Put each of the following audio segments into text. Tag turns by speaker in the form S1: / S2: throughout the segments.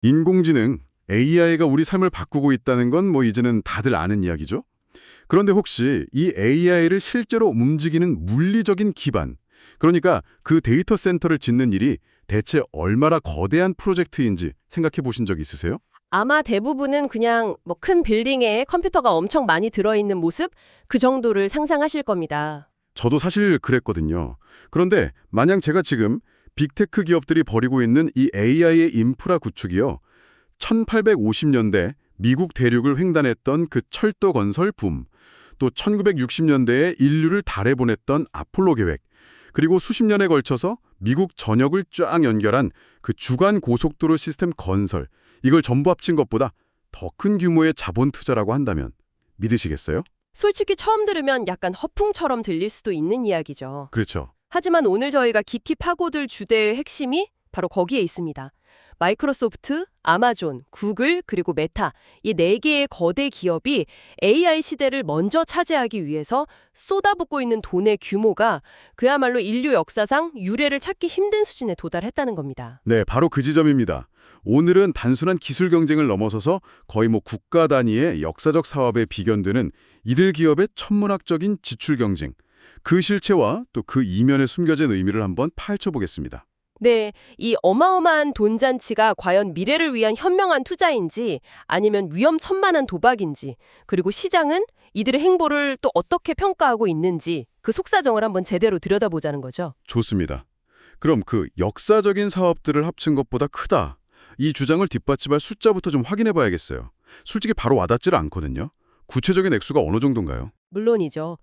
S1: 인공지능, AI가 우리 삶을 바꾸고 있다는 건 뭐 이제는 다들 아는 이야기죠? 그런데 혹시 이 AI를 실제로 움직이는 물리적인 기반, 그러니까 그 데이터 센터를 짓는 일이 대체 얼마나 거대한 프로젝트인지 생각해 보신 적 있으세요?
S2: 아마 대부분은 그냥 뭐 큰 빌딩에 컴퓨터가 엄청 많이 들어있는 모습? 그 정도를 상상하실 겁니다.
S1: 저도 사실 그랬거든요. 그런데 마냥 제가 지금 빅테크 기업들이 벌이고 있는 이 AI의 인프라 구축이요. 1850년대 미국 대륙을 횡단했던 그 철도 건설 붐, 또 1960년대에 인류를 달에 보냈던 아폴로 계획, 그리고 수십 년에 걸쳐서 미국 전역을 쫙 연결한 그 주간 고속도로 시스템 건설, 이걸 전부 합친 것보다 더 큰 규모의 자본 투자라고 한다면 믿으시겠어요?
S2: 솔직히 처음 들으면 약간 허풍처럼 들릴 수도 있는 이야기죠.
S1: 그렇죠.
S2: 하지만 오늘 저희가 깊이 파고들 주제의 핵심이 바로 거기에 있습니다. 마이크로소프트, 아마존, 구글, 그리고 메타, 이 네 개의 거대 기업이 AI 시대를 먼저 차지하기 위해서 쏟아붓고 있는 돈의 규모가 그야말로 인류 역사상 유례를 찾기 힘든 수준에 도달했다는 겁니다.
S1: 네, 바로 그 지점입니다. 오늘은 단순한 기술 경쟁을 넘어서서 거의 뭐 국가 단위의 역사적 사업에 비견되는 이들 기업의 천문학적인 지출 경쟁, 그 실체와 또 그 이면에 숨겨진 의미를 한번 파헤쳐 보겠습니다.
S2: 네, 이 어마어마한 돈잔치가 과연 미래를 위한 현명한 투자인지 아니면 위험천만한 도박인지, 그리고 시장은 이들의 행보를 또 어떻게 평가하고 있는지 그 속사정을 한번 제대로 들여다보자는 거죠.
S1: 좋습니다. 그럼 그 역사적인 사업들을 합친 것보다 크다. 이 주장을 뒷받침할 숫자부터 좀 확인해 봐야겠어요. 솔직히 바로 와닿지를 않거든요. 구체적인 액수가 어느 정도인가요?
S2: 물론이죠.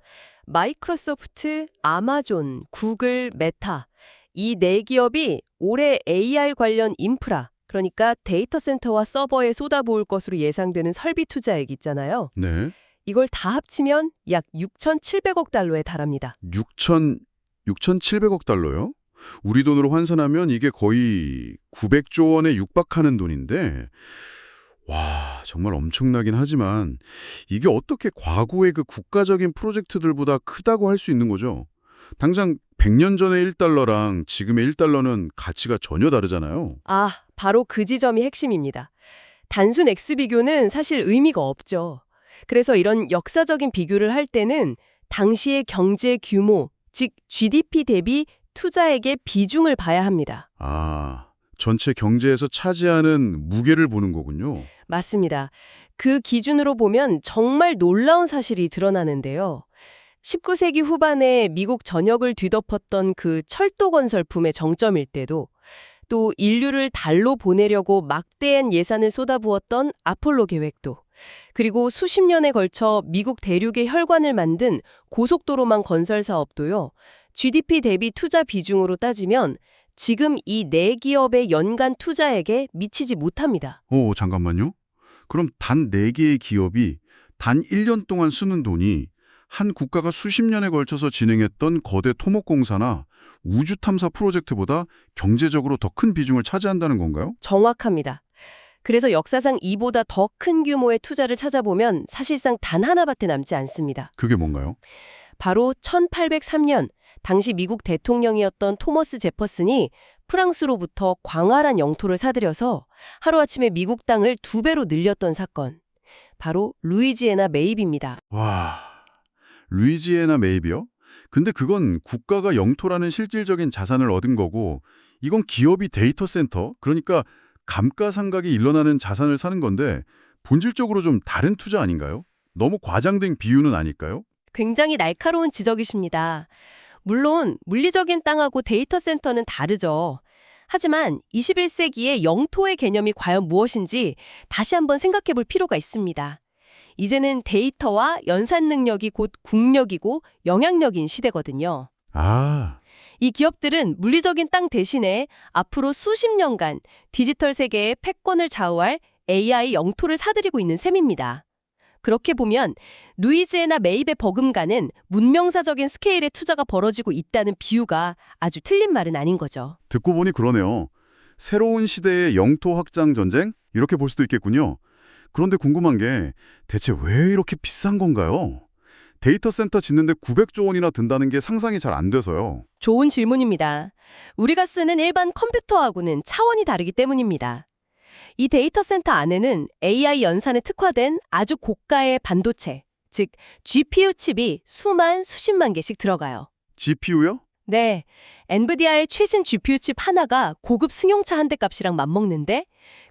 S2: 마이크로소프트, 아마존, 구글, 메타 이 네 기업이 올해 AI 관련 인프라, 그러니까 데이터 센터와 서버에 쏟아부을 것으로 예상되는 설비 투자액 있잖아요.
S1: 네.
S2: 이걸 다 합치면 약 6,700억 달러에 달합니다.
S1: 6,700억 달러요? 우리 돈으로 환산하면 이게 거의 900조 원에 육박하는 돈인데, 와, 정말 엄청나긴 하지만 이게 어떻게 과거의 그 국가적인 프로젝트들보다 크다고 할 수 있는 거죠? 당장 100년 전의 1달러랑 지금의 1달러는 가치가 전혀 다르잖아요.
S2: 아, 바로 그 지점이 핵심입니다. 단순 액수 비교는 사실 의미가 없죠. 그래서 이런 역사적인 비교를 할 때는 당시의 경제 규모, 즉 GDP 대비 투자액의 비중을 봐야 합니다.
S1: 아, 전체 경제에서 차지하는 무게를 보는 거군요.
S2: 맞습니다. 그 기준으로 보면 정말 놀라운 사실이 드러나는데요. 19세기 후반에 미국 전역을 뒤덮었던 그 철도 건설 붐의 정점일 때도, 또 인류를 달로 보내려고 막대한 예산을 쏟아부었던 아폴로 계획도, 그리고 수십 년에 걸쳐 미국 대륙의 혈관을 만든 고속도로망 건설 사업도요. GDP 대비 투자 비중으로 따지면 지금 이 네 기업의 연간 투자액에 미치지 못합니다.
S1: 잠깐만요. 그럼 단 4개의 기업이 단 1년 동안 쓰는 돈이 한 국가가 수십 년에 걸쳐서 진행했던 거대 토목공사나 우주 탐사 프로젝트보다 경제적으로 더 큰 비중을 차지한다는 건가요?
S2: 정확합니다. 그래서 역사상 이보다 더 큰 규모의 투자를 찾아보면 사실상 단 하나밖에 남지 않습니다.
S1: 그게 뭔가요?
S2: 바로 1803년 당시 미국 대통령이었던 토머스 제퍼슨이 프랑스로부터 광활한 영토를 사들여서 하루아침에 미국 땅을 2배로 늘렸던 사건. 바로 루이지애나 매입입니다.
S1: 와, 루이지애나 매입이요? 근데 그건 국가가 영토라는 실질적인 자산을 얻은 거고, 이건 기업이 데이터 센터, 그러니까 감가상각이 일어나는 자산을 사는 건데 본질적으로 좀 다른 투자 아닌가요? 너무 과장된 비유는 아닐까요?
S2: 굉장히 날카로운 지적이십니다. 물론 물리적인 땅하고 데이터 센터는 다르죠. 하지만 21세기의 영토의 개념이 과연 무엇인지 다시 한번 생각해 볼 필요가 있습니다. 이제는 데이터와 연산 능력이 곧 국력이고 영향력인 시대거든요.
S1: 아,
S2: 이 기업들은 물리적인 땅 대신에 앞으로 수십 년간 디지털 세계의 패권을 좌우할 AI 영토를 사들이고 있는 셈입니다. 그렇게 보면 루이지애나 매입의 버금가는 문명사적인 스케일의 투자가 벌어지고 있다는 비유가 아주 틀린 말은 아닌 거죠.
S1: 듣고 보니 그러네요. 새로운 시대의 영토 확장 전쟁? 이렇게 볼 수도 있겠군요. 그런데 궁금한 게 대체 왜 이렇게 비싼 건가요? 데이터 센터 짓는데 900조 원이나 든다는 게 상상이 잘 안 돼서요.
S2: 좋은 질문입니다. 우리가 쓰는 일반 컴퓨터하고는 차원이 다르기 때문입니다. 이 데이터 센터 안에는 AI 연산에 특화된 아주 고가의 반도체, 즉 GPU 칩이 수십만 개씩 들어가요.
S1: GPU요?
S2: 네, 엔비디아의 최신 GPU 칩 하나가 고급 승용차 한 대 값이랑 맞먹는데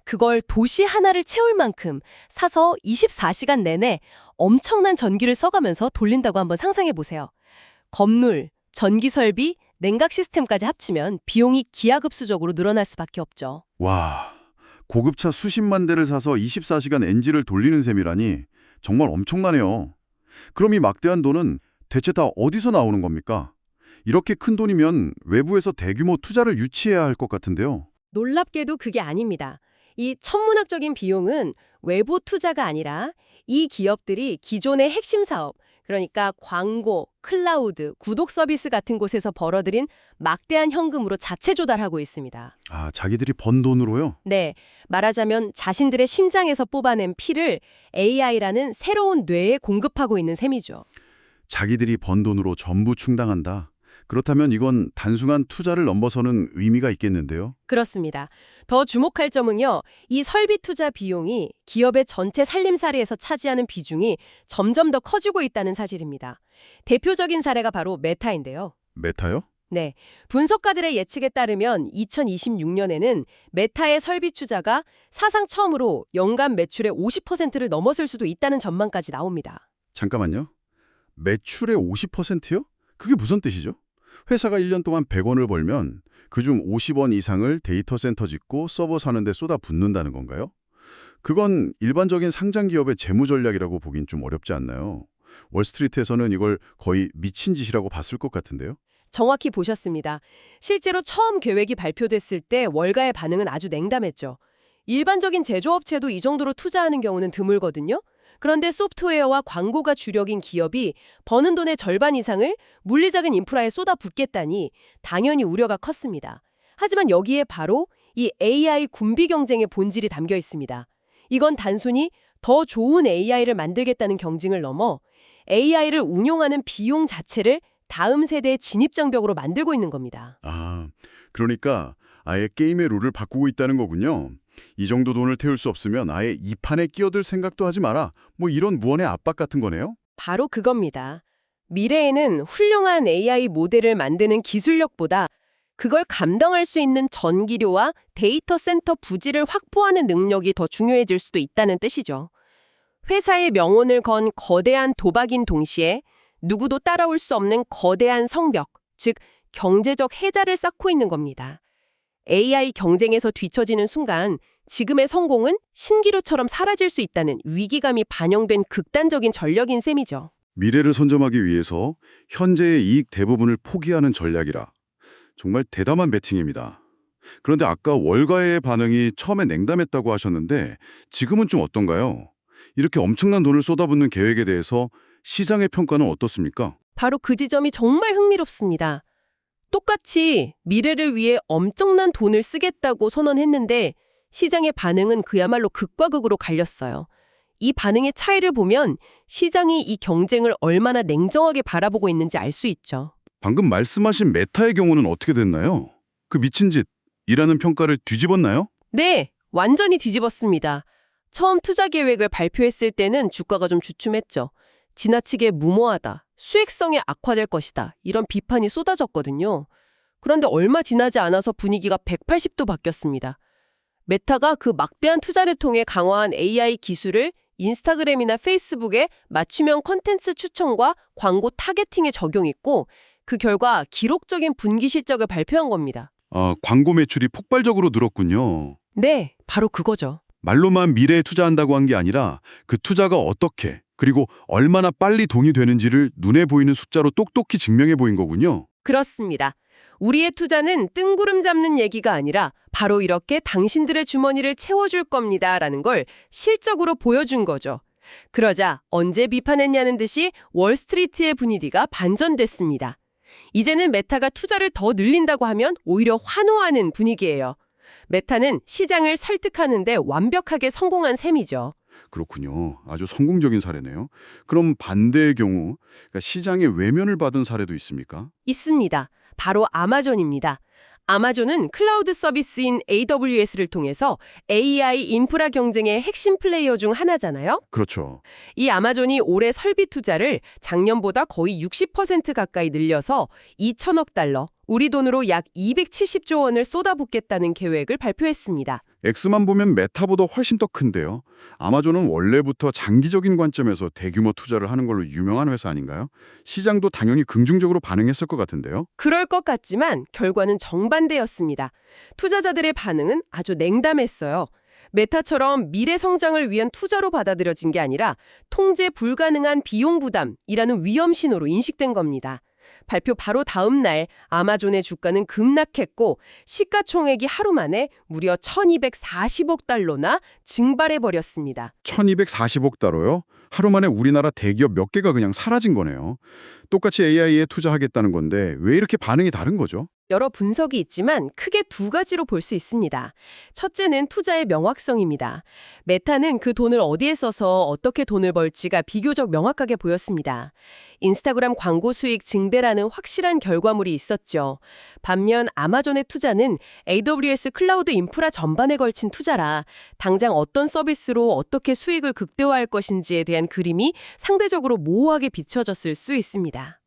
S2: 그걸 도시 하나를 채울 만큼 사서 24시간 내내 엄청난 전기를 써가면서 돌린다고 한번 상상해 보세요. 건물, 전기 설비, 냉각 시스템까지 합치면 비용이 기하급수적으로 늘어날 수밖에 없죠.
S1: 와, 고급차 수십만 대를 사서 24시간 엔진을 돌리는 셈이라니 정말 엄청나네요. 그럼 이 막대한 돈은 대체 다 어디서 나오는 겁니까? 이렇게 큰 돈이면 외부에서 대규모 투자를 유치해야 할 것 같은데요.
S2: 놀랍게도 그게 아닙니다. 이 천문학적인 비용은 외부 투자가 아니라 이 기업들이 기존의 핵심 사업, 그러니까 광고, 클라우드, 구독 서비스 같은 곳에서 벌어들인 막대한 현금으로 자체 조달하고 있습니다.
S1: 아, 자기들이 번 돈으로요?
S2: 네, 말하자면 자신들의 심장에서 뽑아낸 피를 AI라는 새로운 뇌에 공급하고 있는 셈이죠.
S1: 자기들이 번 돈으로 전부 충당한다. 그렇다면 이건 단순한 투자를 넘어서는 의미가 있겠는데요.
S2: 그렇습니다. 더 주목할 점은요, 이 설비 투자 비용이 기업의 전체 살림살이에서 차지하는 비중이 점점 더 커지고 있다는 사실입니다. 대표적인 사례가 바로 메타인데요.
S1: 메타요?
S2: 네, 분석가들의 예측에 따르면 2026년에는 메타의 설비 투자가 사상 처음으로 연간 매출의 50%를 넘어설 수도 있다는 전망까지 나옵니다.
S1: 잠깐만요. 매출의 50%요? 그게 무슨 뜻이죠? 회사가 1년 동안 100원을 벌면 그중 50원 이상을 데이터 센터 짓고 서버 사는 데 쏟아붓는다는 건가요? 그건 일반적인 상장 기업의 재무 전략이라고 보긴 좀 어렵지 않나요? 월스트리트에서는 이걸 거의 미친 짓이라고 봤을 것 같은데요.
S2: 정확히 보셨습니다. 실제로 처음 계획이 발표됐을 때 월가의 반응은 아주 냉담했죠. 일반적인 제조업체도 이 정도로 투자하는 경우는 드물거든요. 그런데 소프트웨어와 광고가 주력인 기업이 버는 돈의 절반 이상을 물리적인 인프라에 쏟아붓겠다니 당연히 우려가 컸습니다. 하지만 여기에 바로 이 AI 군비 경쟁의 본질이 담겨 있습니다. 이건 단순히 더 좋은 AI를 만들겠다는 경쟁을 넘어 AI를 운용하는 비용 자체를 다음 세대의 진입장벽으로 만들고 있는 겁니다.
S1: 아, 그러니까 아예 게임의 룰을 바꾸고 있다는 거군요. 이 정도 돈을 태울 수 없으면 아예 이 판에 끼어들 생각도 하지 마라. 뭐 이런 무언의 압박 같은 거네요.
S2: 바로 그겁니다. 미래에는 훌륭한 AI 모델을 만드는 기술력보다 그걸 감당할 수 있는 전기료와 데이터 센터 부지를 확보하는 능력이 더 중요해질 수도 있다는 뜻이죠. 회사의 명운을 건 거대한 도박인 동시에 누구도 따라올 수 없는 거대한 성벽, 즉 경제적 해자를 쌓고 있는 겁니다. AI 경쟁에서 뒤처지는 순간 지금의 성공은 신기루처럼 사라질 수 있다는 위기감이 반영된 극단적인 전략인 셈이죠.
S1: 미래를 선점하기 위해서 현재의 이익 대부분을 포기하는 전략이라. 정말 대담한 배팅입니다. 그런데 아까 월가의 반응이 처음에 냉담했다고 하셨는데 지금은 좀 어떤가요? 이렇게 엄청난 돈을 쏟아붓는 계획에 대해서 시장의 평가는 어떻습니까?
S2: 바로 그 지점이 정말 흥미롭습니다. 똑같이 미래를 위해 엄청난 돈을 쓰겠다고 선언했는데 시장의 반응은 그야말로 극과 극으로 갈렸어요. 이 반응의 차이를 보면 시장이 이 경쟁을 얼마나 냉정하게 바라보고 있는지 알 수 있죠.
S1: 방금 말씀하신 메타의 경우는 어떻게 됐나요? 그 미친 짓이라는 평가를 뒤집었나요?
S2: 네, 완전히 뒤집었습니다. 처음 투자 계획을 발표했을 때는 주가가 좀 주춤했죠. 지나치게 무모하다, 수익성이 악화될 것이다, 이런 비판이 쏟아졌거든요. 그런데 얼마 지나지 않아서 분위기가 180도 바뀌었습니다. 메타가 그 막대한 투자를 통해 강화한 AI 기술을 인스타그램이나 페이스북에 맞춤형 콘텐츠 추천과 광고 타겟팅에 적용했고 그 결과 기록적인 분기 실적을 발표한 겁니다.
S1: 광고 매출이 폭발적으로 늘었군요.
S2: 네, 바로 그거죠.
S1: 말로만 미래에 투자한다고 한 게 아니라 그 투자가 어떻게 그리고 얼마나 빨리 돈이 되는지를 눈에 보이는 숫자로 똑똑히 증명해 보인 거군요.
S2: 그렇습니다. 우리의 투자는 뜬구름 잡는 얘기가 아니라 바로 이렇게 당신들의 주머니를 채워줄 겁니다라는 걸 실적으로 보여준 거죠. 그러자 언제 비판했냐는 듯이 월스트리트의 분위기가 반전됐습니다. 이제는 메타가 투자를 더 늘린다고 하면 오히려 환호하는 분위기예요. 메타는 시장을 설득하는 데 완벽하게 성공한 셈이죠.
S1: 그렇군요. 아주 성공적인 사례네요. 그럼 반대의 경우 그러니까 시장의 외면을 받은 사례도 있습니까?
S2: 있습니다. 바로 아마존입니다. 아마존은 클라우드 서비스인 AWS를 통해서 AI 인프라 경쟁의 핵심 플레이어 중 하나잖아요.
S1: 그렇죠.
S2: 이 아마존이 올해 설비 투자를 작년보다 거의 60% 가까이 늘려서 2천억 달러, 우리 돈으로 약 270조 원을 쏟아붓겠다는 계획을 발표했습니다.
S1: X만 보면 메타보다 훨씬 더 큰데요. 아마존은 원래부터 장기적인 관점에서 대규모 투자를 하는 걸로 유명한 회사 아닌가요? 시장도 당연히 긍정적으로 반응했을 것 같은데요.
S2: 그럴 것 같지만 결과는 정반대였습니다. 투자자들의 반응은 아주 냉담했어요. 메타처럼 미래 성장을 위한 투자로 받아들여진 게 아니라 통제 불가능한 비용 부담이라는 위험 신호로 인식된 겁니다. 발표 바로 다음 날 아마존의 주가는 급락했고 시가총액이 하루 만에 무려 1240억 달러나 증발해버렸습니다.
S1: 1240억 달러요? 하루 만에 우리나라 대기업 몇 개가 그냥 사라진 거네요. 똑같이 AI에 투자하겠다는 건데 왜 이렇게 반응이 다른 거죠?
S2: 여러 분석이 있지만 크게 두 가지로 볼 수 있습니다. 첫째는 투자의 명확성입니다. 메타는 그 돈을 어디에 써서 어떻게 돈을 벌지가 비교적 명확하게 보였습니다. 인스타그램 광고 수익 증대라는 확실한 결과물이 있었죠. 반면 아마존의 투자는 AWS 클라우드 인프라 전반에 걸친 투자라 당장 어떤 서비스로 어떻게 수익을 극대화할 것인지에 대한 그림이 상대적으로 모호하게 비춰졌을 수 있습니다.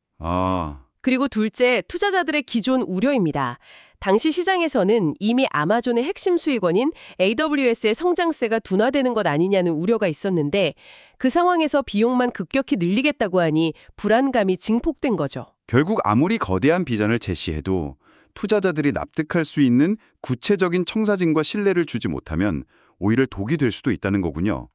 S2: 그리고 둘째, 투자자들의 기존 우려입니다. 당시 시장에서는 이미 아마존의 핵심 수익원인 AWS의 성장세가 둔화되는 것 아니냐는 우려가 있었는데 그 상황에서 비용만 급격히 늘리겠다고 하니 불안감이 증폭된 거죠.
S1: 결국 아무리 거대한 비전을 제시해도 투자자들이 납득할 수 있는 구체적인 청사진과 신뢰를 주지 못하면 오히려 독이 될 수도 있다는 거군요.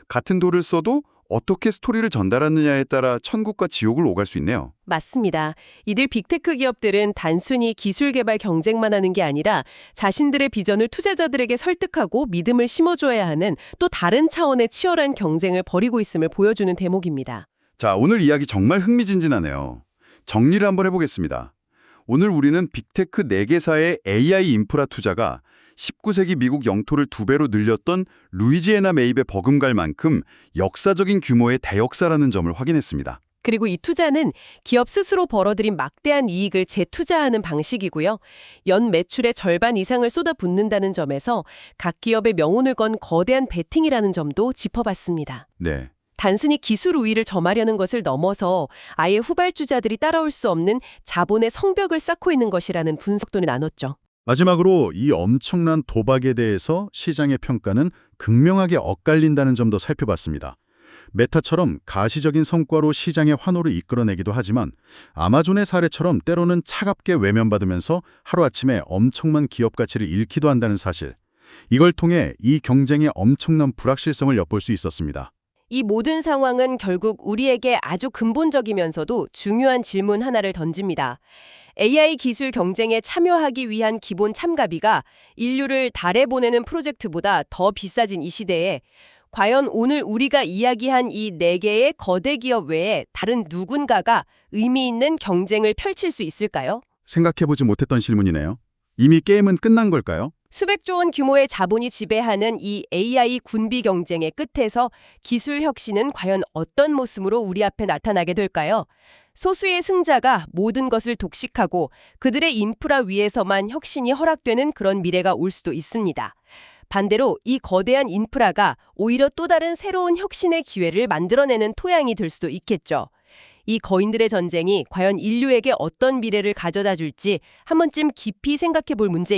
S1: 같은 도를 써도 어떻게 스토리를 전달하느냐에 따라 천국과 지옥을 오갈 수 있네요.
S2: 맞습니다. 이들 빅테크 기업들은 단순히 기술 개발 경쟁만 하는 게 아니라 자신들의 비전을 투자자들에게 설득하고 믿음을 심어줘야 하는 또 다른 차원의 치열한 경쟁을 벌이고 있음을 보여주는 대목입니다.
S1: 자, 오늘 이야기 정말 흥미진진하네요. 정리를 한번 해보겠습니다. 오늘 우리는 빅테크 4개사의 AI 인프라 투자가 19세기 미국 영토를 2배로 늘렸던 루이지애나 매입에 버금갈 만큼 역사적인 규모의 대역사라는 점을 확인했습니다.
S2: 그리고 이 투자는 기업 스스로 벌어들인 막대한 이익을 재투자하는 방식이고요. 연 매출의 절반 이상을 쏟아붓는다는 점에서 각 기업의 명운을 건 거대한 베팅이라는 점도 짚어봤습니다.
S1: 네.
S2: 단순히 기술 우위를 점하려는 것을 넘어서 아예 후발주자들이 따라올 수 없는 자본의 성벽을 쌓고 있는 것이라는 분석도 나눴죠.
S3: 마지막으로 이 엄청난 도박에 대해서 시장의 평가는 극명하게 엇갈린다는 점도 살펴봤습니다. 메타처럼 가시적인 성과로 시장의 환호를 이끌어내기도 하지만 아마존의 사례처럼 때로는 차갑게 외면받으면서 하루아침에 엄청난 기업 가치를 잃기도 한다는 사실. 이걸 통해 이 경쟁의 엄청난 불확실성을 엿볼 수 있었습니다.
S2: 이 모든 상황은 결국 우리에게 아주 근본적이면서도 중요한 질문 하나를 던집니다. AI 기술 경쟁에 참여하기 위한 기본 참가비가 인류를 달에 보내는 프로젝트보다 더 비싸진 이 시대에 과연 오늘 우리가 이야기한 이 4개의 거대 기업 외에 다른 누군가가 의미 있는 경쟁을 펼칠 수 있을까요?
S3: 생각해보지 못했던 질문이네요. 이미 게임은 끝난 걸까요?
S2: 수백조 원 규모의 자본이 지배하는 이 AI 군비 경쟁의 끝에서 기술 혁신은 과연 어떤 모습으로 우리 앞에 나타나게 될까요? 소수의 승자가 모든 것을 독식하고 그들의 인프라 위에서만 혁신이 허락되는 그런 미래가 올 수도 있습니다. 반대로 이 거대한 인프라가 오히려 또 다른 새로운 혁신의 기회를 만들어내는 토양이 될 수도 있겠죠. 이 거인들의 전쟁이 과연 인류에게 어떤 미래를 가져다 줄지 한 번쯤 깊이 생각해 볼 문제입니다.